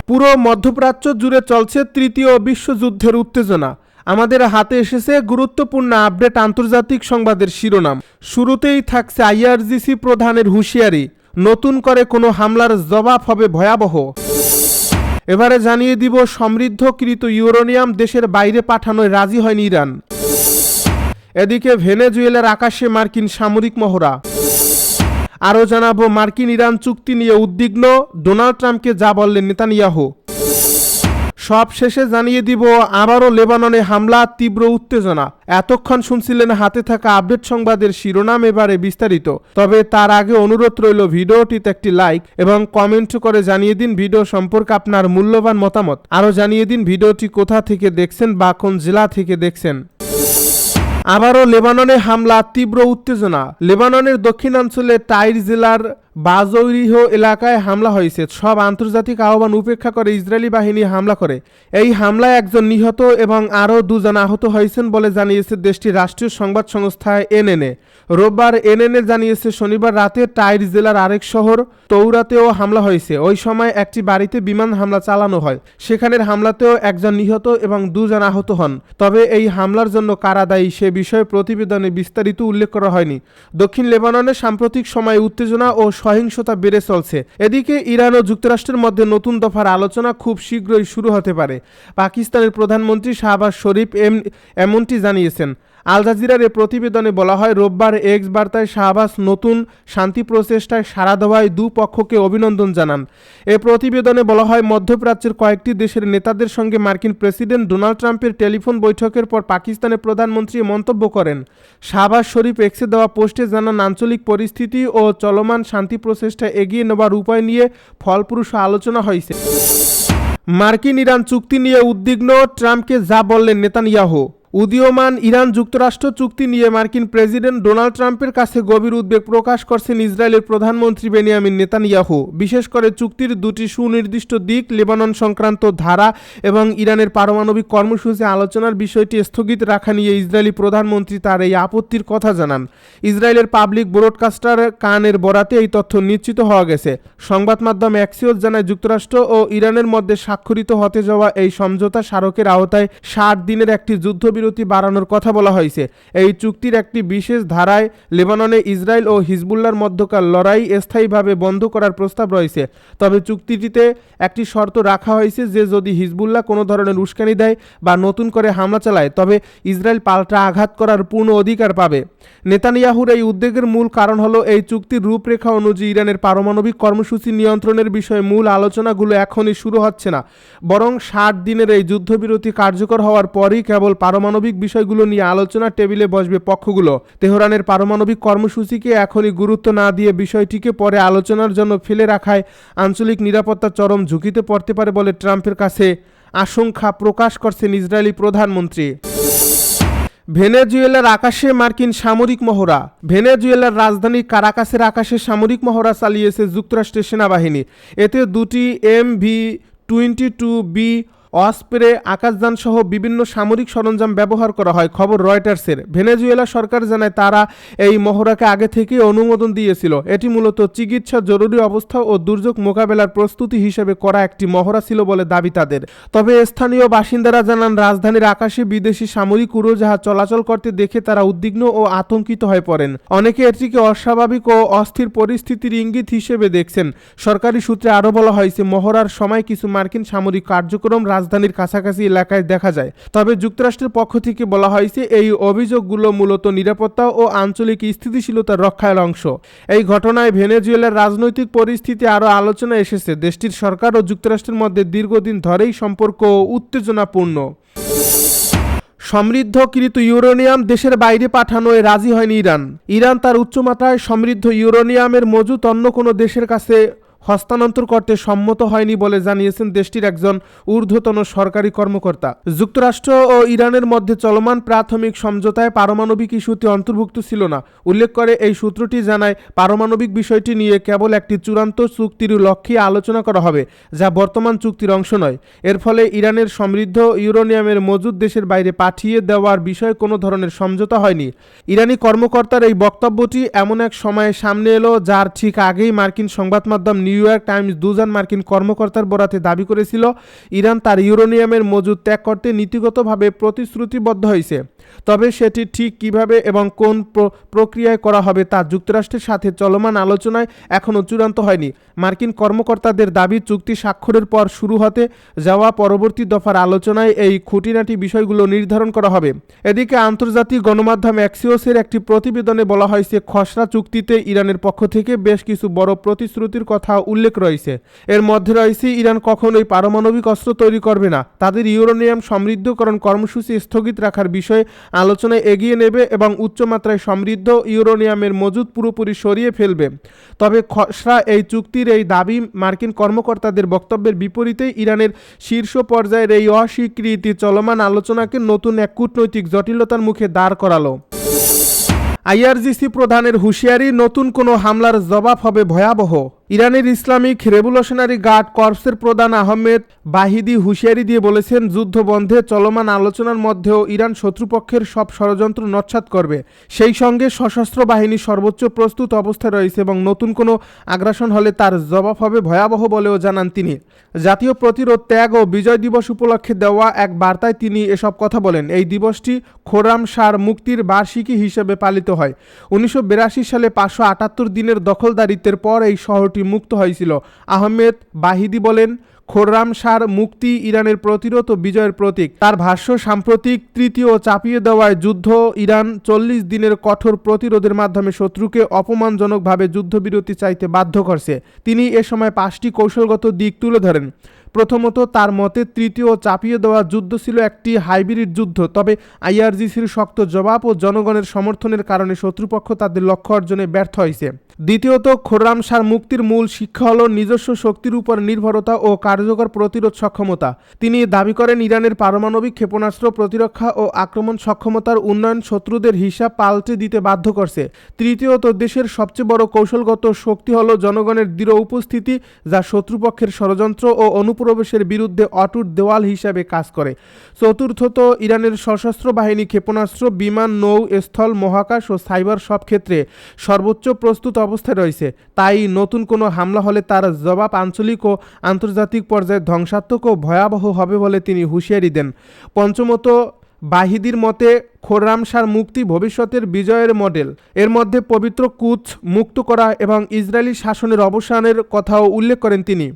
পুরো মধ্যপ্রাচ্য জুড়ে চলছে তৃতীয় বিশ্বযুদ্ধের উত্তেজনা। আমাদের হাতে এসেছে গুরুত্বপূর্ণ আপডেট আন্তর্জাতিক সংবাদের শিরোনাম। শুরুতেই থাকছে আইআরজিসি প্রধানের হুঁশিয়ারি, নতুন করে কোনো হামলার জবাব হবে ভয়াবহ। এবারে জানিয়ে দিব সমৃদ্ধকৃত ইউরেনিয়াম দেশের বাইরে পাঠানোয় রাজি হয়নি ইরান। এদিকে ভেনেজুয়েলার আকাশে মার্কিন সামরিক মহড়া। আরও জানাবো মার্কিন ইরান চুক্তি নিয়ে উদ্বিগ্ন ডোনাল্ড ট্রাম্পকে যা বললেন নেতানিয়াহু। সব শেষে জানিয়ে দিব আবারও লেবাননে হামলা, তীব্র উত্তেজনা। এতক্ষণ শুনছিলেন হাতে থাকা আপডেট সংবাদের শিরোনাম, এবারে বিস্তারিত। তবে তার আগে অনুরোধ রইল ভিডিওটিতে একটি লাইক এবং কমেন্ট করে জানিয়ে দিন ভিডিও সম্পর্কে আপনার মূল্যবান মতামত। আরও জানিয়ে দিন ভিডিওটি কোথা থেকে দেখছেন বা কোন জেলা থেকে দেখছেন। আবারও লেবাননে হামলা, তীব্র উত্তেজনা। লেবাননের দক্ষিণাঞ্চলে টাইর জেলার বাজৌরিহ এলাকায় হামলা হয়েছে। সব আন্তর্জাতিক আহ্বান উপেক্ষা করে ইসরায়েলি বাহিনী হামলা করে। এই হামলায় একজন নিহত এবং আরও দুজন আহত হয়েছেন বলে জানিয়েছে দেশটির রাষ্ট্রীয় সংবাদ সংস্থা এনএনএ। রোববার এনএনএ জানিয়েছে শনিবার রাতে টাইর জেলার আরেক শহর তৌরাতেও হামলা হয়েছে। ওই সময় একটি বাড়িতে বিমান হামলা চালানো হয়। সেখানের হামলাতেও একজন নিহত এবং দুজন আহত হন। তবে এই হামলার জন্য কারা দায়ী সে বিষয়ে প্রতিবেদনে বিস্তারিত উল্লেখ করা হয়নি। দক্ষিণ লেবাননে সাম্প্রতিক সময়ে উত্তেজনা ও সহিংসতা বেড়ে চলছে। এদিকে ইরান ও যুক্তরাষ্ট্রের মধ্যে নতুন দফার আলোচনা খুব শীঘ্রই শুরু হতে পারে। পাকিস্তানের প্রধানমন্ত্রী শাহবাজ শরীফ এমনটি জানিয়েছেন। আল জাজিরার এ প্রতিবেদনে বলা হয়, রোববার এক্স বার্তায় শাহবাজ নতুন শান্তি প্রচেষ্টায় সাড়া দেওয়ায় দুপক্ষকে অভিনন্দন জানান। এ প্রতিবেদনে বলা হয়, মধ্যপ্রাচ্যের কয়েকটি দেশের নেতাদের সঙ্গে মার্কিন প্রেসিডেন্ট ডোনাল্ড ট্রাম্পের টেলিফোন বৈঠকের পর পাকিস্তানের প্রধানমন্ত্রী মন্তব্য করেন। শাহবাজ শরীফ এক্সে দেওয়া পোস্টে জানান, আঞ্চলিক পরিস্থিতি ও চলমান শান্তি প্রচেষ্টা এগিয়ে নেবার উপায় নিয়ে ফলপ্রসূ আলোচনা হয়েছে। মার্কিন ইরান চুক্তি নিয়ে উদ্বিগ্ন ট্রাম্পকে যা বললেন নেতানিয়াহু। উদীয়মান ইরান যুক্তরাষ্ট্র চুক্তি নিয়ে মার্কিন প্রেসিডেন্ট ডোনাল্ড ট্রাম্পের কাছে গভীর উদ্বেগ প্রকাশ করছেন ইসরায়েলের প্রধানমন্ত্রী বেনিয়ামিন নেতানিয়াহু। বিশেষ করে চুক্তির দুটি সুনির্দিষ্ট দিক, লেবানন সংক্রান্ত ধারা এবং ইরানের পারমাণবিক কর্মসূচি আলোচনার বিষয়টি স্থগিত রাখা নিয়ে ইসরায়েলি প্রধানমন্ত্রী তার এই আপত্তির কথা জানান। ইসরায়েলের পাবলিক ব্রডকাস্টার কানের বরাতে এই তথ্য নিশ্চিত হওয়া গেছে। সংবাদ মাধ্যম অ্যাক্সিওস জানায়, যুক্তরাষ্ট্র ও ইরানের মধ্যে স্বাক্ষরিত হতে যাওয়া এই সমঝোতা স্মারকের আওতায় 60 দিনের একটি যুদ্ধবিরতি বাড়ানোর কথা বলা হয়েছে। এই চুক্তির একটি বিশেষ ধারায় লেবাননে ইসরায়েল ও হিজবুল্লাহর মধ্যকার লড়াই স্থায়ীভাবে বন্ধ করার প্রস্তাব রয়েছে। তবে চুক্তিটিতে একটি শর্ত রাখা হয়েছে যে যদি হিজবুল্লাহ কোনো ধরনের উস্কানি দেয় বা নতুন করে হামলা চালায় তবে ইসরায়েল পাল্টা আঘাত করার পূর্ণ অধিকার পাবে। নেতানিয়াহুর এই উদ্বেগের মূল কারণ হলো, এই চুক্তির রূপরেখা অনুযায়ী ইরানের পারমাণবিক কর্মসূচি নিয়ন্ত্রণের বিষয়ে মূল আলোচনাগুলো এখনই শুরু হচ্ছে না, বরং 60 দিনের এই যুদ্ধবিরতি কার্যকর হওয়ার পরই কেবল পারমাণবিক বিষয়গুলো নিয়ে আলোচনা টেবিলে বসবে পক্ষগুলো। তেহরানের পারমাণবিক কর্মসূচিকে এখনই গুরুত্ব না দিয়ে বিষয়টিকে পরে আলোচনার জন্য ফেলে রাখায় আঞ্চলিক নিরাপত্তা চরম ঝুঁকিতে পড়তে পারে বলে ট্রাম্পের কাছে আশঙ্কা প্রকাশ করছেন ইসরায়েলি প্রধানমন্ত্রী। ভেনেজুয়েলার আকাশে মার্কিন সামরিক মহড়া। ভেনেজুয়েলার রাজধানী কারাকাসের আকাশে সামরিক মহড়া চালিয়েছে যুক্তরাষ্ট্রের সেনাবাহিনী। এতে দুটি MV-22B অসপ্রে আকাশযান সহ বিভিন্ন সামরিক সরঞ্জাম ব্যবহার করা হয়, খবর রয়টার্সের। ভেনেজুয়েলা সরকার জানায় তারা এই মহড়াকে আগে থেকে অনুমোদন দিয়েছিল। এটি মূলত চিকিৎসা, জরুরি অবস্থা ও দুর্যোগ মোকাবেলার প্রস্তুতি হিসেবে করা একটি মহড়া ছিল বলে দাবি তাদের। তবে স্থানীয় বাসিন্দারা জানান, রাজধানীর আকাশে বিদেশি সামরিক উড়োজাহাজ চলাচল করতে দেখে তারা উদ্বিগ্ন ও আতঙ্কিত হয়ে পড়েন। অনেকে এটিকে অস্বাভাবিক ও অস্থির পরিস্থিতির ইঙ্গিত হিসেবে দেখছেন। সরকারি সূত্রে আরও বলা হয়েছে, মহড়ার সময় কিছু মার্কিন সামরিক কার্যক্রম রাজধানীর কাছাকাছি এলাকায় দেখা যায়। তবে যুক্তরাষ্ট্রের পক্ষ থেকে বলা হয়েছে, এই অভিযোগগুলো মূলত নিরাপত্তা ও আঞ্চলিক স্থিতিশীলতা রক্ষার অংশ। এই ঘটনায় ভেনেজুয়েলার রাজনৈতিক পরিস্থিতি আরও আলোচনা এসেছে। দেশটির সরকার ও যুক্তরাষ্ট্রের মধ্যে দীর্ঘদিন ধরেই সম্পর্ক উত্তেজনাপূর্ণ। সমৃদ্ধকৃত ইউরেনিয়াম দেশের বাইরে পাঠানোয় রাজি হয়নি ইরান। ইরান তার উচ্চমাত্রায় সমৃদ্ধ ইউরেনিয়ামের মজুত অন্য কোনো দেশের কাছে হস্তান্তর করতে সম্মত হয়নি বলে জানিয়েছেন দেশটির একজন ঊর্ধ্বতন সরকারি কর্মকর্তা। যুক্তরাষ্ট্র ও ইরানের মধ্যে চলমান প্রাথমিক সমঝোতায় পারমাণবিক ইস্যুটি অন্তর্ভুক্ত ছিল না। উল্লেখ করে এই সূত্রটি জানায়, পারমাণবিক বিষয়টি নিয়ে কেবল একটি চূড়ান্ত চুক্তির লক্ষ্যে আলোচনা করা হবে, যা বর্তমান চুক্তির অংশ নয়। এর ফলে ইরানের সমৃদ্ধ ইউরেনিয়ামের মজুদ দেশের বাইরে পাঠিয়ে দেওয়ার বিষয়ে কোনো ধরনের সমঝোতা হয়নি। ইরানি কর্মকর্তার এই বক্তব্যটি এমন এক সময়ে সামনে এলো যার ঠিক আগেই মার্কিন সংবাদ মাধ্যম নিউ ইয়র্ক টাইমস দুজন মার্কিন কর্মকর্তার বরাতে দাবি করেছিল ইরান তার ইউরেনিয়ামের মজুদ ত্যাগ করতে নীতিগতভাবে প্রতিশ্রুতিবদ্ধ হয়েছে, তবে সেটি ঠিক কিভাবে এবং কোন প্রক্রিয়ায় করা হবে তা যুক্তরাষ্ট্রের সাথে চলমান আলোচনায় এখনও চূড়ান্ত হয়নি। মার্কিন কর্মকর্তাদের দাবি চুক্তি স্বাক্ষরের পর শুরু হতে যাওয়া পরবর্তী দফার আলোচনায় এই খুঁটিনাটি বিষয়গুলো নির্ধারণ করা হবে। এদিকে আন্তর্জাতিক গণমাধ্যম অ্যাক্সিওসের একটি প্রতিবেদনে বলা হয়েছে খসড়া চুক্তিতে ইরানের পক্ষ থেকে বেশ কিছু বড় প্রতিশ্রুতির কথা উল্লেখ রয়েছে। এর মধ্যে রয়েছে ইরান কখনোই পারমাণবিক অস্ত্র তৈরি করবে না, তাদের ইউরেনিয়াম সমৃদ্ধকরণ কর্মসূচি স্থগিত রাখার বিষয়ে আলোচনায় এগিয়ে নেবে এবং উচ্চমাত্রায় সমৃদ্ধ ইউরেনিয়ামের মজুদ পুরোপুরি সরিয়ে ফেলবে। তবে খসড়া এই চুক্তির এই দাবি মার্কিন কর্মকর্তাদের বক্তব্যের বিপরীতে ইরানের শীর্ষ পর্যায়ের এই অস্বীকৃতি চলমান আলোচনাকে নতুন এক কূটনৈতিক জটিলতার মুখে দাঁড় করালো। আইআরজিসি প্রধানের হুঁশিয়ারি, নতুন কোনো হামলার জবাব হবে ভয়াবহ। ইরানের ইসলামিক রেভলিউশনারি গার্ড কর্পসের প্রধান আহমেদ বাহিদি হুঁশিয়ারি দিয়ে বলেছেন, যুদ্ধ বন্ধে চলমান আলোচনার মধ্যেও ইরান শত্রুপক্ষের সব ষড়যন্ত্র নস্যাৎ করবে। সেই সঙ্গে সশস্ত্র বাহিনী সর্বোচ্চ প্রস্তুত অবস্থায় রয়েছে এবং নতুন কোনো আগ্রাসন হলে তার জবাব হবে ভয়াবহ বলেও জানান তিনি। জাতীয় প্রতিরোধ ত্যাগ ও বিজয় দিবস উপলক্ষে দেওয়া এক বার্তায় তিনি এসব কথা বলেন। এই দিবসটি খোরাম শাহর মুক্তির বার্ষিকী হিসেবে পালিত হয়। 1982 সালে 578 দিনের দখলদারিত্বের পর এই শহরটি মুক্ত হয়েছিল। আহমেদ বাহিদি বলেন, খোররাম শাহর মুক্তি ইরানের প্রতিরোধ ও বিজয়ের প্রতীক। তার ভাষ্য, সাম্প্রতিক তৃতীয় চাপিয়ে দেওয়ায় যুদ্ধ ইরান 40 দিনের কঠোর প্রতিরোধের মাধ্যমে শত্রুকে অপমানজনকভাবে যুদ্ধবিরতি চাইতে বাধ্য করছে। তিনি এ সময় 5টি কৌশলগত দিক তুলে ধরেন। প্রথমত, তার মতে তৃতীয় চাপিয়ে দেওয়া যুদ্ধ ছিল একটি হাইব্রিড যুদ্ধ, তবে আইআরজিসির শক্ত জবাব ও জনগণের সমর্থনের কারণে শত্রুপক্ষ তাদের লক্ষ্য অর্জনে ব্যর্থ হয়েছে। দ্বিতীয়ত, খোররাম শাহর মুক্তির মূল শিক্ষা হল নিজস্ব শক্তির উপর নির্ভরতা ও কার্যকর প্রতিরোধ সক্ষমতা। তিনি দাবি করেন, ইরানের পারমাণবিক ক্ষেপণাস্ত্র প্রতিরক্ষা ও আক্রমণ সক্ষমতার উন্নয়ন শত্রুদের হিসাব পাল্টে দিতে বাধ্য করছে। তৃতীয়ত, দেশের সবচেয়ে বড় কৌশলগত শক্তি হল জনগণের দৃঢ় উপস্থিতি, যা শত্রুপক্ষের ষড়যন্ত্র ও অনুপ্রবেশের বিরুদ্ধে অটুট দেওয়াল হিসাবে কাজ করে। চতুর্থত, ইরানের সশস্ত্র বাহিনী ক্ষেপণাস্ত্র, বিমান, নৌ, স্থল, মহাকাশ ও সাইবার সব ক্ষেত্রে সর্বোচ্চ প্রস্তুত অবস্থায় রয়েছে। তাই নতুন কোনো হামলা হলে তার জবাব আঞ্চলিক ও আন্তর্জাতিক পর্যায়ে ধ্বংসাত্মক ও ভয়াবহ হবে বলে তিনি হুঁশিয়ারি দেন। পঞ্চমত, বাহিদির মতে খোররাম শাহর মুক্তি ভবিষ্যতের বিজয়ের মডেল। এর মধ্যে পবিত্র কুদস মুক্ত করা এবং ইসরায়েলি শাসনের অবসানের কথাও উল্লেখ করেন তিনি।